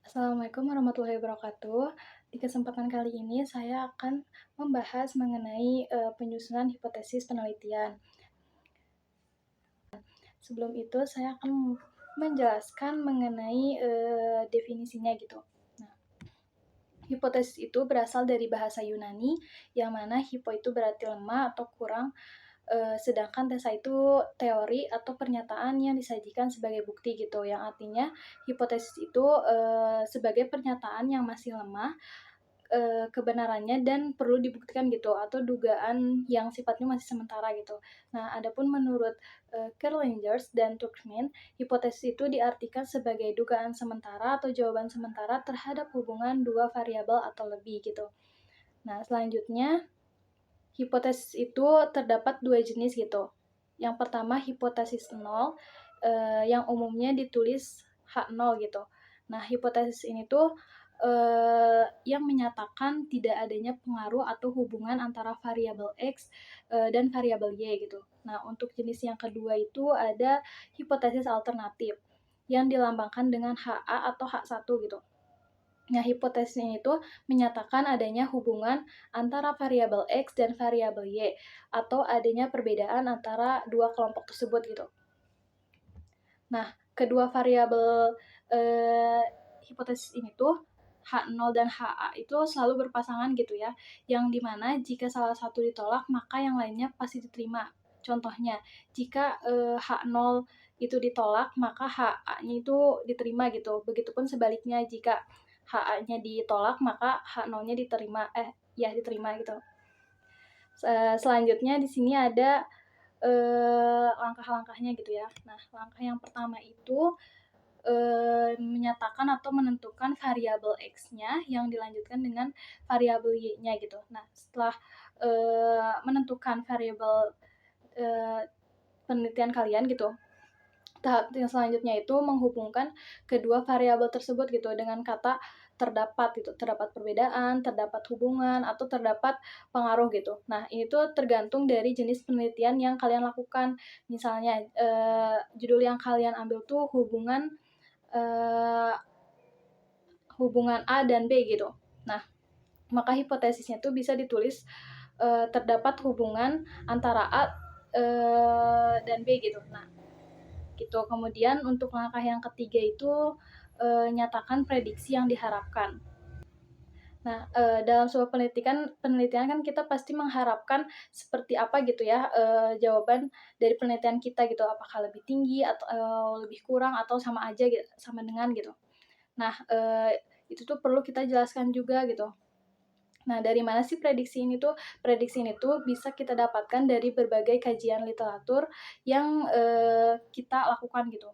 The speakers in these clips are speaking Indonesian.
Assalamualaikum warahmatullahi wabarakatuh. Di kesempatan kali ini saya akan membahas mengenai penyusunan hipotesis penelitian. Sebelum itu saya akan menjelaskan mengenai definisinya gitu. Nah, hipotesis itu berasal dari bahasa Yunani yang mana hipo itu berarti lemah atau kurang, sedangkan tesa itu teori atau pernyataan yang disajikan sebagai bukti gitu, yang artinya hipotesis itu sebagai pernyataan yang masih lemah kebenarannya dan perlu dibuktikan gitu, atau dugaan yang sifatnya masih sementara gitu. Nah, adapun menurut Kerlingers dan Tuchman, hipotesis itu diartikan sebagai dugaan sementara atau jawaban sementara terhadap hubungan dua variabel atau lebih gitu. Nah, selanjutnya hipotesis itu terdapat dua jenis gitu. Yang pertama hipotesis nol, yang umumnya ditulis H0 gitu. Nah, hipotesis ini tuh yang menyatakan tidak adanya pengaruh atau hubungan antara variabel X dan variabel Y gitu. Nah, untuk jenis yang kedua itu ada hipotesis alternatif yang dilambangkan dengan HA atau H1 gitu. Nah, hipotesis ini tuh menyatakan adanya hubungan antara variabel X dan variabel Y atau adanya perbedaan antara dua kelompok tersebut gitu. Nah, kedua variabel hipotesis ini tuh H0 dan HA itu selalu berpasangan gitu ya, yang dimana jika salah satu ditolak maka yang lainnya pasti diterima. Contohnya, jika H0 itu ditolak maka HA-nya itu diterima gitu. Begitupun sebaliknya jika HA-nya ditolak maka H0-nya diterima diterima gitu. Selanjutnya di sini ada langkah-langkahnya gitu ya. Nah, langkah yang pertama itu menyatakan atau menentukan variabel X-nya yang dilanjutkan dengan variabel Y-nya gitu. Nah, setelah menentukan variabel penelitian kalian gitu, tahap yang selanjutnya itu menghubungkan kedua variabel tersebut gitu dengan kata terdapat gitu, terdapat perbedaan, terdapat hubungan, atau terdapat pengaruh gitu. Nah, ini tuh tergantung dari jenis penelitian yang kalian lakukan. Misalnya, judul yang kalian ambil tuh eee, hubungan A dan B gitu. Nah, maka hipotesisnya tuh bisa ditulis, terdapat hubungan antara A, dan B gitu. Nah, gitu. Kemudian untuk langkah yang ketiga itu nyatakan prediksi yang diharapkan. Nah, dalam sebuah penelitian kan kita pasti mengharapkan seperti apa gitu ya, jawaban dari penelitian kita gitu, apakah lebih tinggi atau lebih kurang atau sama aja sama dengan gitu. Nah, itu tuh perlu kita jelaskan juga gitu. Nah, dari mana sih prediksi ini tuh? Prediksi ini tuh bisa kita dapatkan dari berbagai kajian literatur yang kita lakukan gitu.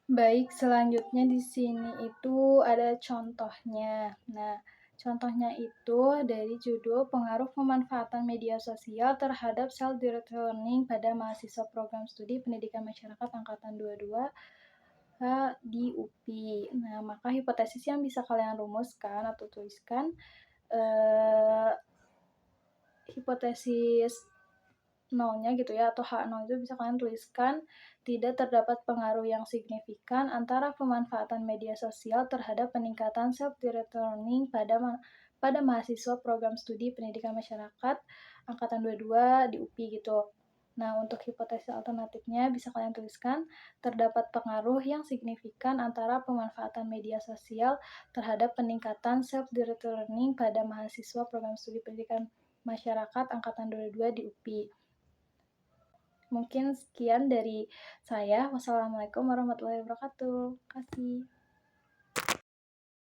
Baik, selanjutnya di sini itu ada contohnya. Nah, contohnya itu dari judul Pengaruh Pemanfaatan Media Sosial terhadap Self-Directed Learning pada mahasiswa program studi Pendidikan Masyarakat Angkatan 22 di UPI. Nah, maka hipotesis yang bisa kalian rumuskan atau tuliskan, hipotesis nolnya gitu ya, atau H0 itu bisa kalian tuliskan, tidak terdapat pengaruh yang signifikan antara pemanfaatan media sosial terhadap peningkatan self-directed learning pada mahasiswa program studi pendidikan masyarakat angkatan 22 di UPI gitu. Nah, untuk hipotesis alternatifnya bisa kalian tuliskan, terdapat pengaruh yang signifikan antara pemanfaatan media sosial terhadap peningkatan self-directed learning pada mahasiswa program studi pendidikan masyarakat angkatan 22 di UPI. Mungkin sekian dari saya. Wassalamualaikum warahmatullahi wabarakatuh. Terima kasih.